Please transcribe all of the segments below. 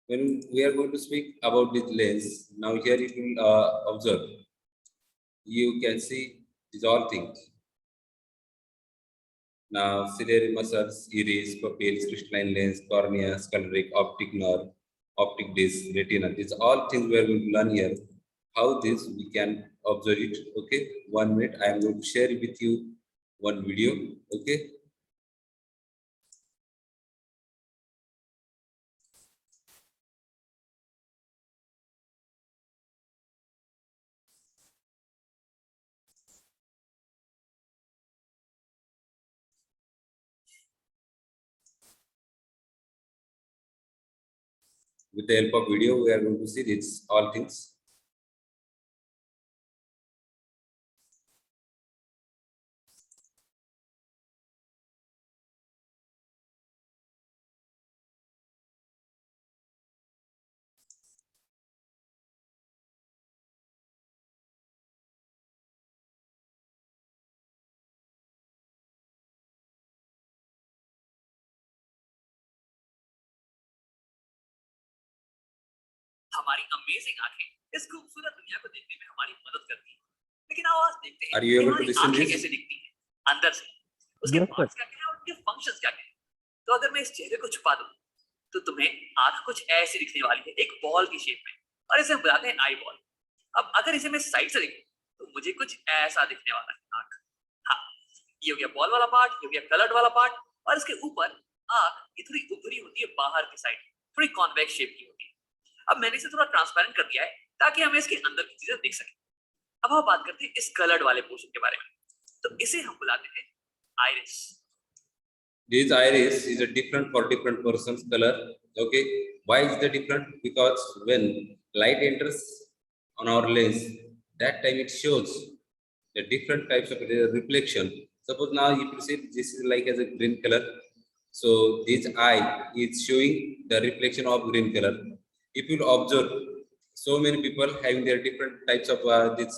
when we are going to speak about this lens, now here you will observe. You can see these all things. Now, ciliary muscles, iris, pupils, crystalline lens, cornea, sclerotic, optic nerve, optic disc, retina. These all things we are going to learn here. How this we can observe it. Okay, 1 minute. I am going to share with you one video. Okay. With the help of video, we are going to see these all things. हमारी amazing आंखें इस खूबसूरत दुनिया को देखने में हमारी मदद करती हैं। लेकिन आओ आज देखते हैं Are you कि able to हमारी listen आंखें this? कैसे दिखती हैं अंदर से। उसके Yes, sir. पार्ट्स क्या क्या हैं और उनके फंक्शंस क्या क्या हैं। तो अगर मैं इस चेहरे को छुपा दूं तो तुम्हें आंख कुछ ऐसी दिखने वाली है, एक बॉल की शेप में, और इसे हम बुलाते हैं आई बॉल। अब अगर इसे मैं साइड से देखूं तो मुझे कुछ ऐसा दिखने वाला है आंख। हाँ, ये हो गया बॉल वाला पार्ट, ये हो गया कलर्ड वाला पार्ट, और इसके ऊपर आंख ये थोड़ी उभरी होती है बाहर की साइड, थोड़ी कॉन्वेक्स शेप की होती है। अब मैंने इसे थोड़ा ट्रांसपेरेंट कर दिया है ताकि हम इसके अंदर की चीजें देख सकें। अब हम बात करते हैं इस कलर्ड वाले पोर्शन के बारे में। तो इसे हम बुलाते हैं iris. This iris is a different for different persons color. Okay, why is the different? Because when light enters on our lens, that time it shows the different types of reflection. Suppose now if you see this is like as a green color, so this eye is showing the reflection of green color. If you observe, so many people having their different types of this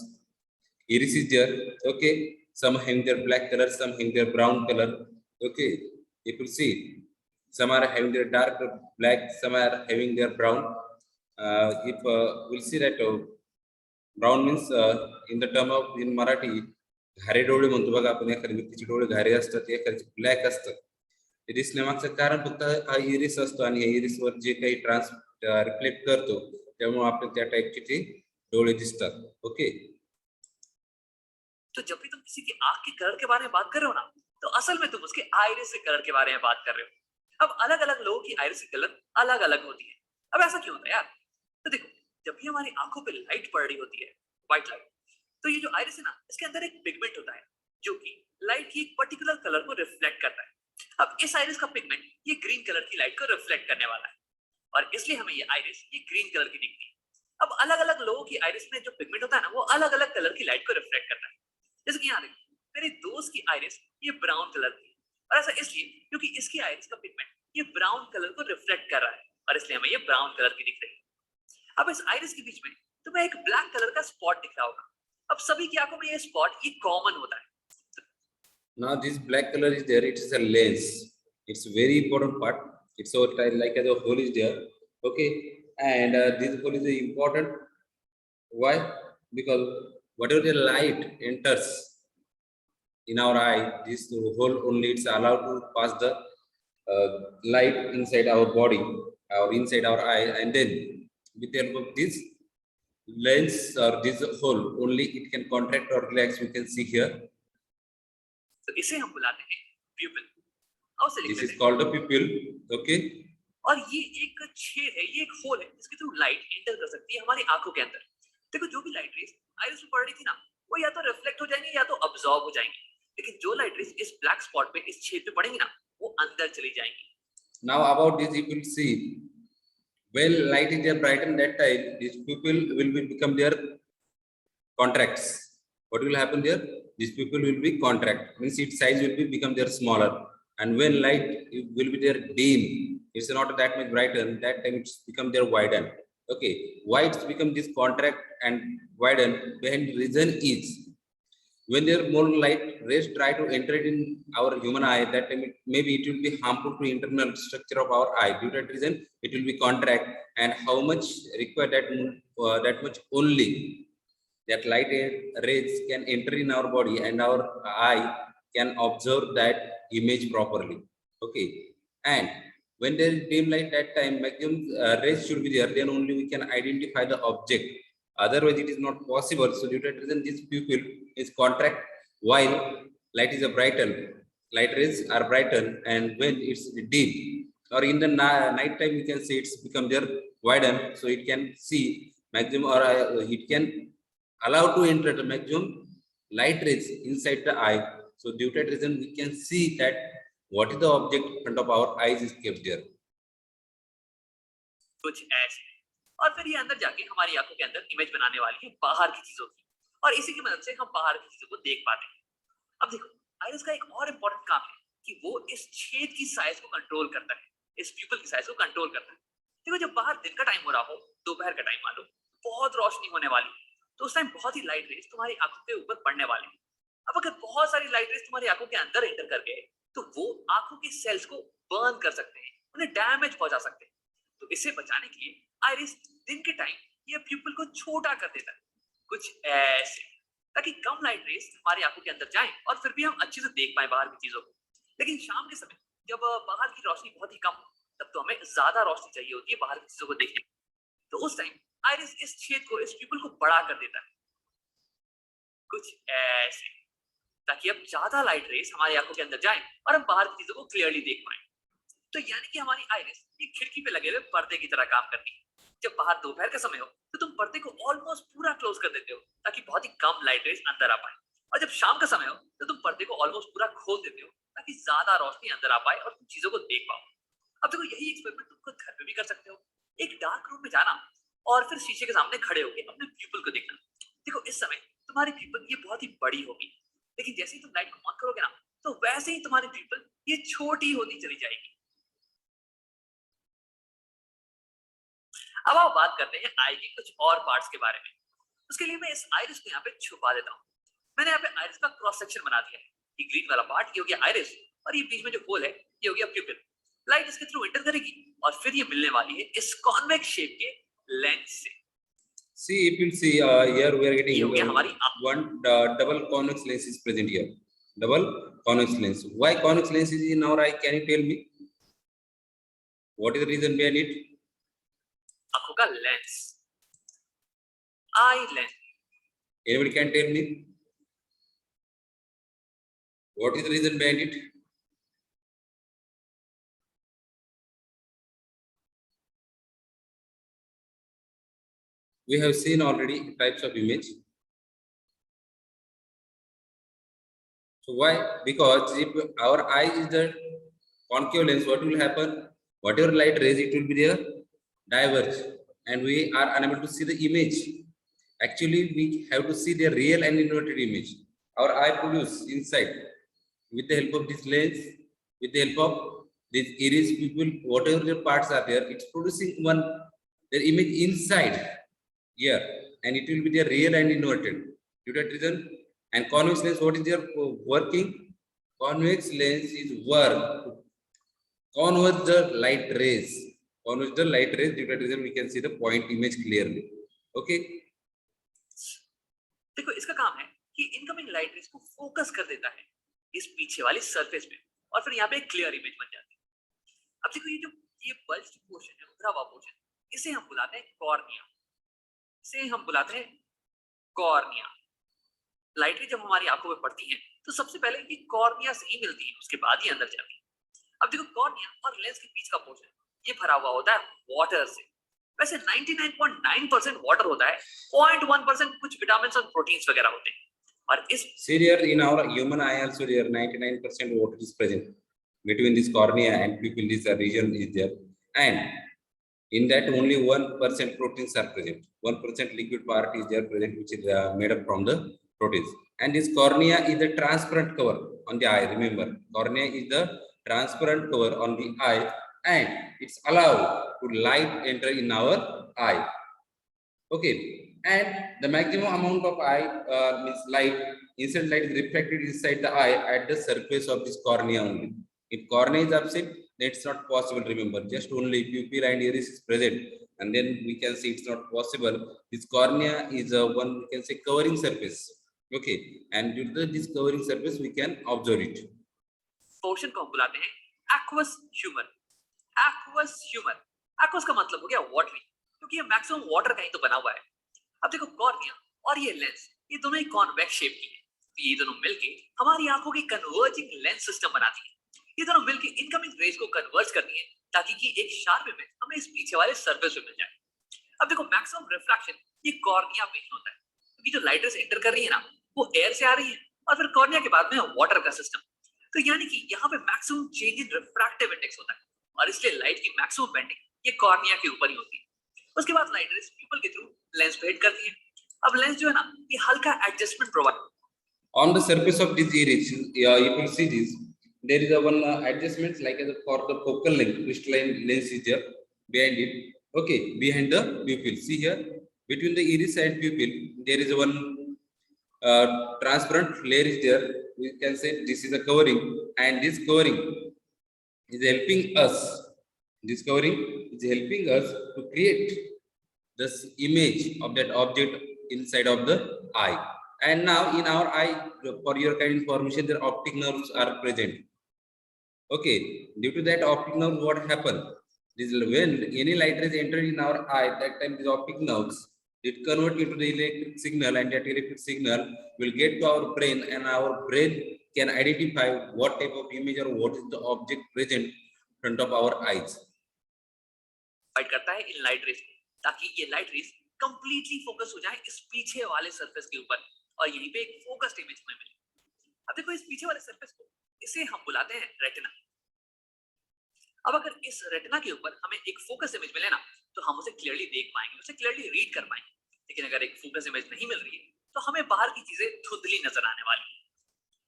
iris is there. Okay, some having their black color, some having their brown color. Okay, if you see, some are having their dark black, some are having their brown. If we'll see that brown means in the term of in Marathi, घारे डोळे म्हणतो बघा आपण, एखाद्या व्यक्तीचे डोळे घारे असतात, एखाद्याचे black असतात. ते दिसण्यामागचं कारण फक्त हा इरिस असतो, आणि या इरिसवर जे काही रिफ्लेक्ट करतो, त्यामुळे आपल्याला त्या टाईपचे ते डोळे दिसतात. ओके. तो जब भी तुम किसी की आंख के कलर के बारे में बात कर रहे हो ना, तो असल में तुम उसके आइरिस के कलर के बारे में बात कर रहे हो। अब अलग अलग लोगों की आइरिस की कलर अलग अलग होती है। अब ऐसा क्यों होता है यार? तो देखो, जब भी हमारी आंखों पे लाइट पड़ रही होती है, व्हाइट लाइट, तो ये जो आइरिस है ना, इसके अंदर एक पिगमेंट होता है जो कि लाइट की एक पर्टिकुलर कलर को रिफ्लेक्ट करता है। अब इस आइरिस का पिगमेंट ये ग्रीन कलर की लाइट को रिफ्लेक्ट करने वाला है, और इसलिए हमें ये आइरिस ये ग्रीन कलर की दिखती है। अब अलग अलग लोगों की आइरिस में जो पिगमेंट होता है ना, वो अलग अलग कलर की लाइट को रिफ्लेक्ट करता है। जैसे कि यहाँ देखो, मेरे दोस्त की आइरिस ये ब्राउन कलर की, और ऐसा इसलिए क्योंकि इसकी आइरिस का पिगमेंट ये ब्राउन कलर को रिफ्लेक्ट कर रहा है, और इसलिए हमें ये ब्राउन कलर की दिख रही है। अब इस आइरिस के बीच में तुम्हें एक ब्लैक कलर का स्पॉट दिख रहा होगा। अब सभी की आंखों में ये स्पॉट ये कॉमन होता है। Now this black color is there. It is a lens. It's a very important part. It's so like as a hole is there. Okay, and this hole is important. Why? Because whatever the light enters in our eye, this hole only it's allowed to pass the light inside our body or inside our eye, and then with the help of this lens or this hole only it can contract or relax. We can see here. तो इसे हम बुलाते हैं प्यूपिल। और से लिख This लेते is हैं। called a pupil. Okay. और ये एक छेद है, ये एक होल है जिसके थ्रू लाइट एंटर कर सकती है हमारी आंखों के अंदर। देखो, जो भी लाइट रेज आइरिस में पड़ रही थी ना, वो या तो रिफ्लेक्ट हो जाएंगी या तो अब्सॉर्ब हो जाएंगी। लेकिन जो लाइट रेज इस ब्लैक स्पॉट पे इस छेद पे पड़ेंगी ना, वो अंदर चली जाएंगी। Now about this you will see, when light is there brighten, that time this pupil will become their contracts. What will happen there? This pupil will be contract, means its size will be become their smaller, and when light will be there dim, it's not that much brighten, that time it's become their widen. Okay, why it's become this contract and widen? When reason is when there are more light rays try to enter in our human eye, that time maybe it will be harmful to internal structure of our eye. Due to that reason, it will be contract, and how much require that much only that light rays can enter in our body, and our eye can observe that image properly. Okay, and when there is dim light, that time maximum rays should be there, then only we can identify the object. Otherwise it is not possible. So due to that reason, this pupil is contract while light is a brighten, light rays are brighten, and when it's dim or in the night time, you can see it's become there widen, so it can see maximum, or it can allow to enter the maximum light rays inside the eye. So due to that reason, we can see that what is the object in front of our eyes is kept there. कुछ ऐसे, और फिर ये अंदर जाके हमारी आंखों के अंदर इमेज बनाने वाली है बाहर की चीजों की, और इसी की मदद से हम बाहर की चीजों को देख पाते हैं। अब देखो, आइरिस का एक और इम्पोर्टेंट काम है कि वो इस छेद की साइज को कंट्रोल करता है, इस प्यूपल की साइज को कंट्रोल करता है। देखो, जब बाहर दिन का टाइम हो रहा हो, दोपहर का टाइम मान लो, बहुत रोशनी होने वाली है, तो उस टाइम बहुत ही लाइट रेज तुम्हारी आंखों के ऊपर पड़ने वाली है। अब अगर बहुत सारी लाइट रेज तुम्हारी आंखों के अंदर एंटर कर गए, तो वो आंखों के सेल्स को बर्न कर सकते हैं, उन्हें डैमेज पहुंचा सकते हैं। तो इसे बचाने के लिए आइरिस दिन के टाइम ये प्यूपल को छोटा कर देता है, कुछ ऐसे, ताकि कम लाइट रेज हमारी आंखों के अंदर जाएं और फिर भी हम अच्छे से देख पाए बाहर की चीजों को। लेकिन शाम के समय जब बाहर की रोशनी बहुत ही कम हो, तब तो हमें ज्यादा रोशनी चाहिए होती है बाहर की चीजों को देखने। तो उस टाइम आइरिस इस छेद को, इस प्यूपल को बड़ा कर देता है, कुछ ऐसे, ताकि अब ज्यादा लाइट रेस हमारी आंखों के अंदर जाएं और हम बाहर की चीजों को क्लियरली देख पाएं। तो यानी कि हमारी आइरिस एक खिड़की पे लगे हुए पर्दे की तरह काम करती है। जब बाहर दोपहर का समय हो, तो तुम पर्दे को ऑलमोस्ट पूरा क्लोज कर देते हो, ताकि बहुत ही कम लाइट रेस अंदर आ पाए, और जब शाम का समय हो, तो तुम पर्दे को ऑलमोस्ट पूरा खोल देते हो, ताकि ज्यादा रोशनी अंदर आ पाए और तुम चीजों को देख पाओ। अब देखो, यही एक्सपेरिमेंट तुम खुद घर पे भी कर सकते हो। एक डार्क रूम में जाना और फिर शीशे के सामने खड़े होकर अपने पीपल को देखना। देखो, इस समय तुम्हारी पीपल ये बहुत ही बड़ी होगी, लेकिन जैसे ही तुम लाइट को ऑन करोगे ना, तो वैसे ही तुम्हारी पीपल ये छोटी होती चली जाएगी। अब आप बात करते हैं आई के कुछ और पार्ट्स के बारे में। उसके लिए मैं इस आइरिस को यहाँ पे छुपा देता हूँ। मैंने यहाँ पे आइरिस का क्रॉस सेक्शन बना दिया है। ये ग्रीन वाला पार्ट ये हो गया आइरिस, और ये बीच में जो होल है ये हो गया प्यूपिल। लाइट इसके थ्रू एंटर करेगी और फिर ये मिलने वाली है इस कॉन्वेक्स शेप के लेंस से। See, if you see here, we are getting ये हो गया हमारी one double convex lens is present here. Double convex lens. Why convex lens is in our eye? Can you tell me? What is the reason behind it? आंखों का lens, eye lens. Anybody can tell me? What is the reason behind it? We have seen already types of image. So why? Because if our eye is the concave lens, what will happen? Whatever light rays, it will be there diverge, and we are unable to see the image. Actually, we have to see the real and inverted image. Our eye produce inside with the help of this lens, with the help of this iris pupil, whatever the parts are there, it's producing one the image inside here, and it will be the real and inverted. Due to that reason, and convex lens, what is their working? Convex lens is work to converge the light rays. Converge the light rays. Due to that reason, we can see the point image clearly. Okay. देखो, इसका काम है कि incoming light rays को focus कर देता है इस पीछे वाली सरफेस पे, और फिर यहाँ पे एक क्लियर इमेज बन जाती है। अब देखो, ये बल्ज्ड पोर्शन है, उभरा हुआ पोर्शन, इसे हम बुलाते हैं कॉर्निया। इसे हम बुलाते हैं कॉर्निया। लाइट रेज जब हमारी आंखों में पड़ती है, तो सबसे पहले ये कॉर्निया से ही मिलती है, उसके बाद ही अंदर जाती है। अब देखो, कॉर्निया और लेंस के बीच का पोर्शन ये भरा हुआ होता है वाटर से। वैसे 99.9% वाटर होता है, 0.1% कुछ विटामिन और प्रोटीन्स वगैरह होते हैं। और इस here in our human eye also there 99% water is present between this cornea and pupil. This region is there, and in that only 1% proteins are present. 1% liquid part is there present, which is made up from the proteins. And this cornea is the transparent cover on the eye. Remember, cornea is the transparent cover on the eye, and it's allowed to light enter in our eye. Okay, and the maximum amount of eye means light incident light is reflected inside the eye at the surface of this cornea only. If cornea is absent, then it's not possible. Remember, just only pupil and iris is present, and then we can see it's not possible. This cornea is a one, we can say, covering surface. Okay, and due to this covering surface, we can observe it. Portion को हम बुलाते हैं aqueous humour. Aqueous humour, aqueous का मतलब हो गया watery, क्योंकि ये मैक्सिमम वाटर का ही तो बना हुआ है। अब देखो कॉर्निया और ये लेंस, ये दोनों ही कॉन्वेक्स शेप की है, तो ये दोनों मिलके हमारी आंखों की कन्वर्जिंग लेंस सिस्टम बनाती है। ये दोनों मिलके इनकमिंग रेज को कन्वर्ज करती है ताकि कि एक शार्प इमेज हमें इस पीछे वाले सरफेस पे मिल जाए। अब देखो मैक्सिमम रिफ्रैक्शन ये कॉर्निया पे ही होता है, क्योंकि जो लाइट रेज एंटर कर रही है ना, वो एयर से आ रही है और फिर कॉर्निया के बाद में वाटर का सिस्टम। तो यानी कि यहाँ पे maximum change in refractive index होता है, और इसलिए लाइट की मैक्सिमम बेंडिंग ये कॉर्निया के ऊपर ही होती है। उसके बाद लाइट रेज प्यूपिल के थ्रू लेंस पे हिट करती है। अब लेंस जो है ना, ये हल्का adjustment provide On the surface of this iris, you will see this. There is a one adjustment like as a for the focal length, crystalline lens is there behind it. Okay, behind the pupil. See here, between the iris and pupil, there is one transparent layer is there. We can say this is a covering, and this covering is helping us. This covering is helping us to create this image of that object inside of the eye. And now in our eye, for your kind information, the optic nerves are present. Okay, due to that optic nerve, what happened? This when any light rays enter in our eye, that time these optic nerves it convert into the electric signal, and that electric signal will get to our brain, and our brain can identify what type of image or what is the object present in front of our eyes. करता है in light rays को, ताकि ये light rays completely focus हो जाए इस पीछे वाले सरफेस के ऊपर और यहीं पे एक फोकस्ड इमेज हमें मिले। अब देखो इस पीछे वाले सरफेस को, इसे हम बुलाते हैं रेटिना। अब अगर इस रेटिना के ऊपर हमें एक फोकस इमेज मिले ना, तो हम उसे क्लियरली देख पाएंगे, उसे क्लियरली रीड कर पाएंगे। लेकिन अगर एक फोकस इमेज नहीं मिल रही है, तो हमें बाहर की चीजें धुंधली नजर आने वाली है।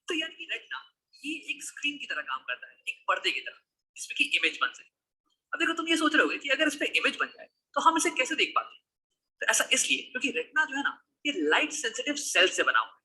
तो यानी कि रेटिना ये एक स्क्रीन की तरह काम करता है, एक पर्दे की तरह, जिसमें कि इमेज बन सके। अब देखो तुम ये सोच रहे होगे कि अगर इस पे इमेज बन जाए तो हम इसे कैसे देख पाते हैं? तो ऐसा इसलिए क्योंकि रेटिना जो है ना, ये लाइट सेंसिटिव सेल से बना हुआ है,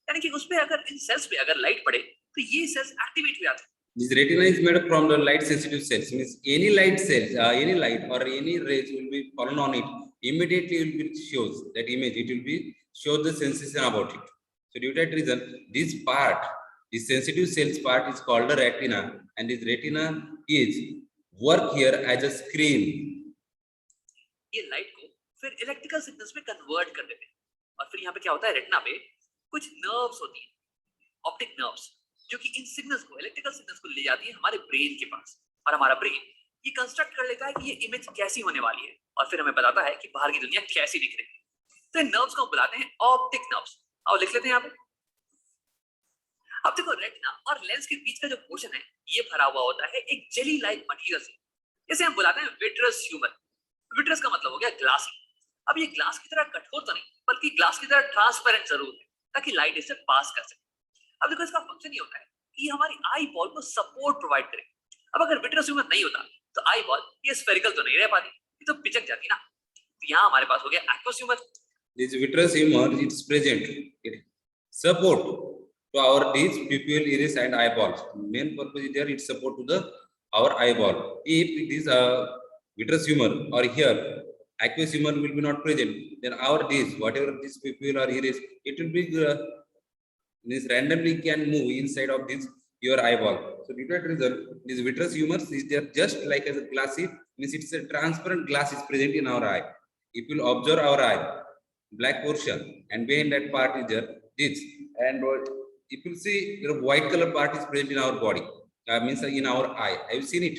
यानी कि उस पे अगर इन सेल्स पे अगर लाइट पड़े तो ये सेल्स एक्टिवेट हो जाते हैं। This retina is made up from the light sensitive cells. Means any light cells, any light or any rays will be fallen on it. Immediately it will shows that image. It will be show the sensation about it. So due to that reason, this part, this sensitive cells part is called the retina, and this retina is work here as a screen. ये light को फिर electrical signals में convert कर देते हैं, और फिर यहाँ पे क्या होता है, रेटिना पे कुछ नर्व्स होती हैं, ऑप्टिक नर्व्स, जो कि इन सिग्नल्स को, इलेक्ट्रिकल सिग्नल्स को ले जाती है हमारे ब्रेन के पास, और हमारा ब्रेन ये कंस्ट्रक्ट कर लेता है कि ये इमेज कैसी होने वाली है, और फिर हमें बताता है कि बाहर की दुनिया कैसी दिख रही है। तो इन नर्व्स को हम बुलाते हैं ऑप्टिक नर्व्स। आओ लिख लेते हैं यहाँ पे। अब देखो रेटिना और लेंस के बीच का जो पोर्शन है, ये भरा हुआ होता है एक जेली लाइक मटेरियल से, इसे हम बुलाते हैं विट्रस ह्यूमर। विट्रस का मतलब हो गया ग्लासी। अब ये ग्लास की तरह कठोर तो नहीं, बल्कि ग्लास की तरह ट्रांसपेरेंट जरूर है, ताकि लाइट इसे पास कर सके। अब देखो इसका फंक्शन ये होता है कि ये हमारी आई बॉल को सपोर्ट प्रोवाइड करे। अब अगर विट्रस ह्यूमर नहीं होता तो आई बॉल ये स्फेरिकल तो नहीं रह पाती, ये तो पिचक जाती ना। तो यहाँ हमारे पास हो गया aqueous humour. This vitreous humor is present. It support to our these pupil, iris, and eyeballs. Main purpose is there. It support to the our eyeball. If this vitreous humor or here aqueous humor will be not present, then our this whatever this pupil or iris, it will be this randomly can move inside of this your eyeball. So due to that reason, this vitreous humor is there just like as a glassy, means it's a transparent glass is present in our eye. If you observe our eye, black portion, and behind that part is there this, and if you see the white color part is present in our body, means in our eye. Have you seen it?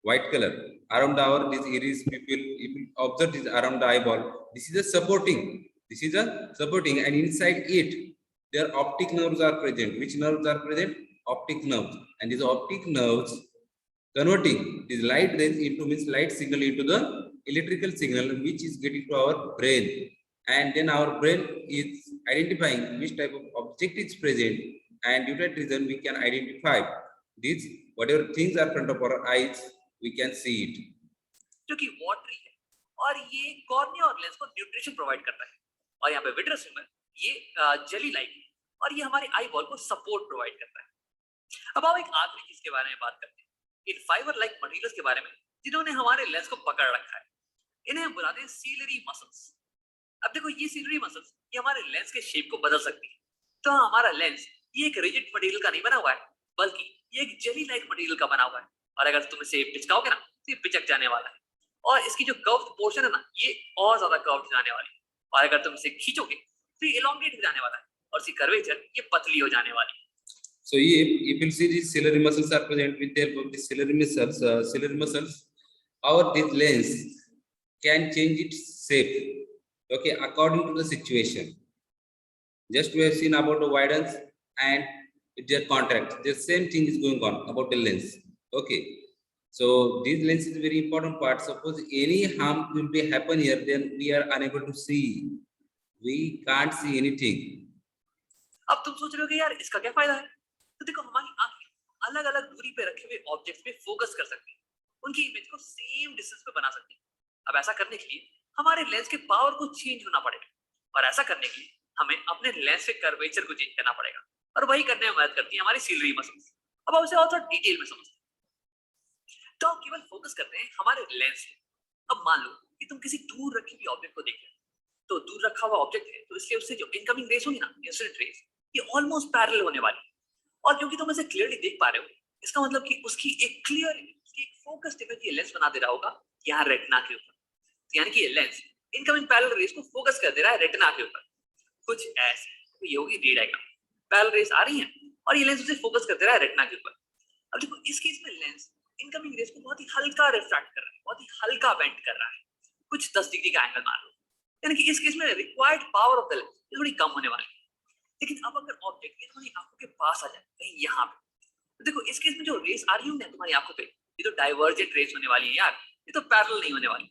White color around our this iris pupil. If you observe this around the eyeball, this is a supporting. This is a supporting, and inside it, their optic nerves are present. Which nerves are present? Optic nerves, and these optic nerves converting this light rays into means light signal into the electrical signal, which is getting to our brain, and then our brain is identifying which type of object is present, and due to that reason we can identify these whatever things are in front of our eyes, we can see it. जो कि watery है, और ये cornea और lens को nutrition provide करता है। और यहाँ पे विट्रस ह्यूमर ये जेली लाइक, और ये हमारे आई बॉल को सपोर्ट प्रोवाइड करता है। अब आओ एक आखिरी चीज के बारे में बात करते हैं, इन फाइबर लाइक मटेरियल्स के बारे में जिन्होंने हमारे लेंस को पकड़ रखा है। इन्हें हम बुलाते हैं सीलरी मसल्स। अब देखो ये सीलरी मसल्स ये हमारे लेंस के शेप को बदल सकती है। तो हाँ, हमारा लेंस ये एक रिजिड मटेरियल का नहीं बना हुआ है, बल्कि ये एक जेली लाइक मटेरियल का बना हुआ है। और अगर तुम इसे पिचकाओगे ना तो ये पिचक जाने वाला है, और इसकी जो कर्व्ड पोर्शन है ना ये और ज्यादा कर्व्ड जाने वाली है। और अगर तुम इसे खींचोगे तो ये एलोंगेट हो जाने वाला है, और इसकी कर्वेचर ये पतली हो जाने वाली है। So if you see these ciliary muscles are present with the help of the ciliary muscles, our this lens can change its shape, okay, according to the situation. Just we have seen about the widens and their contract. The same thing is going on about the lens. Okay. So this lens is a very important part. Suppose any harm will be happen here, then we are unable to see. We can't see anything. अब तुम सोच रहे हो कि यार इसका क्या फायदा है? तो देखो हमारी आंखें अलग अलग दूरी पे रखे हुए ऑब्जेक्ट्स पे फोकस कर सकती है, उनकी इमेज को सेम डिस्टेंस पे बना सकती है। अब ऐसा करने के लिए हमारे लेंस के पावर को चेंज होना पड़ेगा, और ऐसा करने के लिए हमें अपने लेंस के कर्वेचर को चेंज करना पड़ेगा, और वही करने में मदद करती है हमारी सीलरी मसल्स। अब उसे और थोड़ा डिटेल में समझते हैं। तो हम केवल फोकस करते हैं हमारे लेंस पे। अब मान लो कि तुम किसी दूर रखी हुई ऑब्जेक्ट को देख रहे हो, तो दूर रखा हुआ ऑब्जेक्ट है तो इसलिए उससे जो इनकमिंग रेस होगी ना, इंसिडेंट रेस, ये ऑलमोस्ट पैरेलल होने वाली है। और क्योंकि तुम इसे क्लियरली देख पा रहे हो, इसका मतलब कि उसकी एक क्लियर उसकी एक फोकस्ड इमेज ये लेंस बना दे रहा होगा यहाँ रेटिना के ऊपर। तो यानी कि ये लेंस इनकमिंग पैरेलल रेस को फोकस कर दे रहा है रेटिना के ऊपर, कुछ ऐसे। तो ये होगी डी डायग्राम, पैरेलल रेस आ रही है और ये लेंस उसे फोकस कर दे रहा है रेटिना के ऊपर। अब देखो इस केस में लेंस इनकमिंग रेस को बहुत ही हल्का रिफ्रैक्ट कर रहा है, बहुत ही हल्का बेंड कर रहा है, कुछ 10 डिग्री का एंगल मान लो। यानी कि इस केस में required power of the lens थोड़ी कम होने वाली है। लेकिन अब अगर ऑब्जेक्ट ये तुम्हारी आंखों के पास आ जाए कहीं यहाँ पे, तो देखो इस केस में जो रेस आ रही होंगी तुम्हारी आंखों पे, ये तो डाइवर्जेंट रेस होने वाली है यार, ये तो पैरेलल नहीं होने वाली।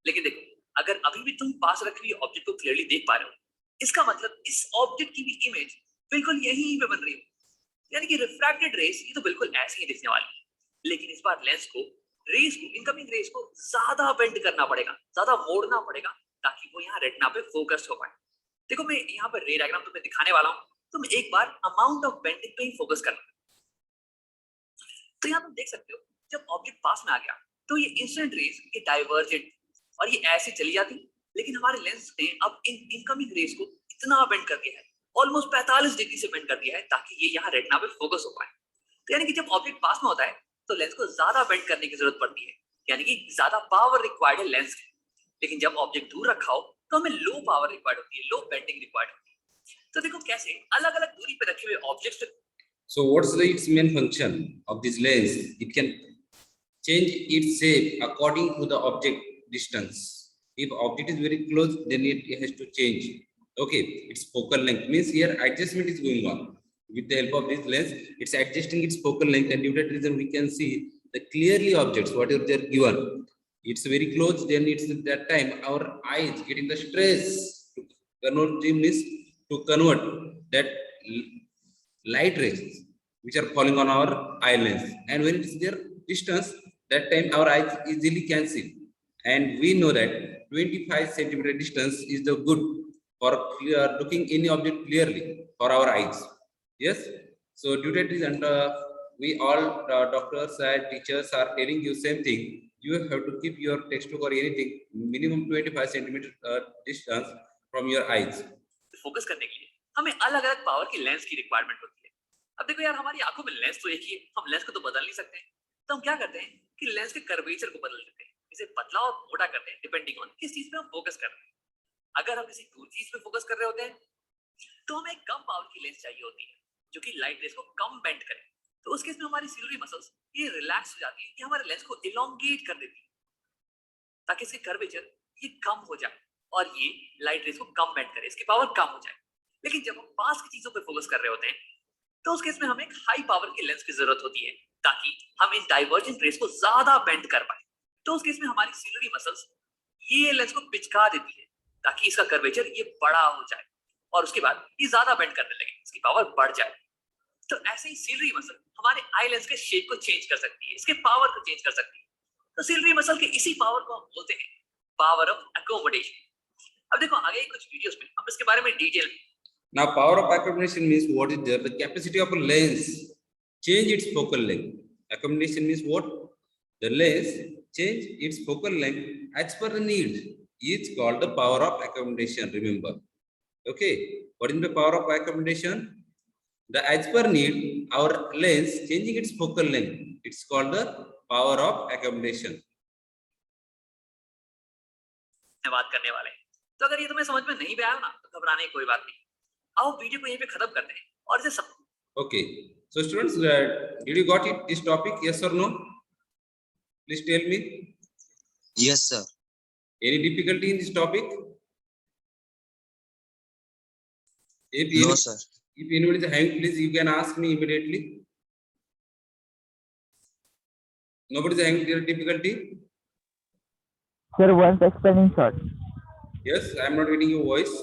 लेकिन देखो अगर अभी भी तुम पास रखी हुई ऑब्जेक्ट को क्लियरली देख पा रहे हो, इसका मतलब इस ऑब्जेक्ट की भी इमेज बिल्कुल यहीं पे बन रही है। यानी कि रिफ्रैक्टेड रेस ये तो बिल्कुल ऐसे ही दिखने वाली है, लेकिन इस बार लेंस को इनकमिंग रेस को ज्यादा बेंड करना पड़ेगा, ज्यादा मोड़ना पड़ेगा, ताकि वो यहाँ रेटिना पे फोकस्ड हो पाए। देखो मैं यहाँ पर रे डायग्राम तुम्हें दिखाने वाला हूँ, तुम एक बार अमाउंट ऑफ बेंडिंग पे ही फोकस करना। तो यहाँ तुम देख सकते हो जब ऑब्जेक्ट पास में आ गया तो ये इंसिडेंट रेस ये डाइवर्जेंट और ये ऐसे चली जाती, लेकिन हमारे लेंस ने अब इन इनकमिंग रेस को इतना बेंड कर दिया है, ऑलमोस्ट 45 डिग्री से बेंड कर दिया है, ताकि ये यहाँ रेटिना पे फोकस हो पाए। तो यानी कि जब ऑब्जेक्ट पास में होता है तो लेंस को ज्यादा बेंड करने की जरूरत पड़ती है, यानी कि ज्यादा पावर रिक्वायर्ड है लेंस की। लेकिन जब ऑब्जेक्ट दूर रखा हो तो हमें लो पावर रिक्वायर्ड होती है, लो बेंडिंग रिक्वायर्ड होती है। तो देखो कैसे अलग अलग दूरी पे रखे हुए objects. So what's its main function of this lens? It can change its shape according to the object distance. If object is very close, then it has to change. Okay, its focal length means here adjustment is going on. With the help of this lens, it's adjusting its focal length, and due to that reason we can see the clearly objects whatever they're given. It's very close, then it's at that time our eyes getting the stress to convert that light rays which are falling on our eye lens, and when it is their distance, that time our eyes easily can see, and we know that 25 centimeter distance is the good for looking any object clearly for our eyes. Yes, so due to this, and we all doctors and teachers are telling you same thing. You have to keep your textbook or anything minimum 25 centimeter distance from your eyes. Focus करने के लिए हमें अलग अलग power की lens की requirement होती है। अब देखो यार हमारी आंखों में लेंस तो एक ही है, हम लेंस को तो बदल नहीं सकते, तो हम क्या करते हैं कि लेंस के कर्वेचर को बदल देते हैं, इसे पतला और मोटा करते हैं डिपेंडिंग ऑन किस चीज पे हम फोकस कर रहे हैं। अगर हम किसी दूर चीज पे फोकस कर रहे होते हैं तो हमें कम पावर की लेंस चाहिए होती है जो कि लाइट रेस को कम बेंड करे। तो उस केस में हमारी सीलरी मसल्स ये रिलैक्स हो जाती है, ये हमारे लेंस को इलोंगेट कर देती है ताकि इसके कर्वेचर ये कम हो जाए और ये लाइट रेस को कम बेंड करे, इसकी पावर कम हो जाए। लेकिन जब हम पास की चीजों पे फोकस कर रहे होते हैं तो उस केस में हमें एक हाई पावर की लेंस की जरूरत होती है ताकि हम इन डाइवर्जेंट रेस को ज्यादा बेंड कर पाए। तो उस केस में हमारी सीलरी मसल्स ये लेंस को पिचका देती है ताकि इसका कर्वेचर ये बड़ा हो जाए और उसके बाद ये ज्यादा बेंड करने लगे, इसकी पावर बढ़ जाए। तो ऐसे ही सीलरी मसल हमारे आई लेंस के शेप को चेंज कर सकती है, इसके पावर को चेंज कर सकती है। तो सीलरी मसल के इसी पावर को हम बोलते हैं पावर ऑफ अकोमोडेशन। अब देखो आगे कुछ वीडियोस में हम इसके बारे में detail Now, power of accommodation means what is there? The capacity of a lens change its focal length. Accommodation means what? The lens change its focal length as per the need. It's called the power of accommodation. Remember, okay? What is the power of accommodation? The as per need, our lens changing its focal length. It's called the power of accommodation. बात करने वाले हैं। तो अगर ये तुम्हें समझ में नहीं भी आया ना तो घबराने की कोई बात नहीं। आओ वीडियो को यहीं पे खत्म करते हैं और इसे सब Okay. So students, did you got it? This topic, yes or no? Please tell me. Yes, sir. Any difficulty in this topic? No, sir. If anybody is having, please you can ask me immediately. Nobody is having difficulty? Sir, once explaining short. Yes, I am not getting your voice.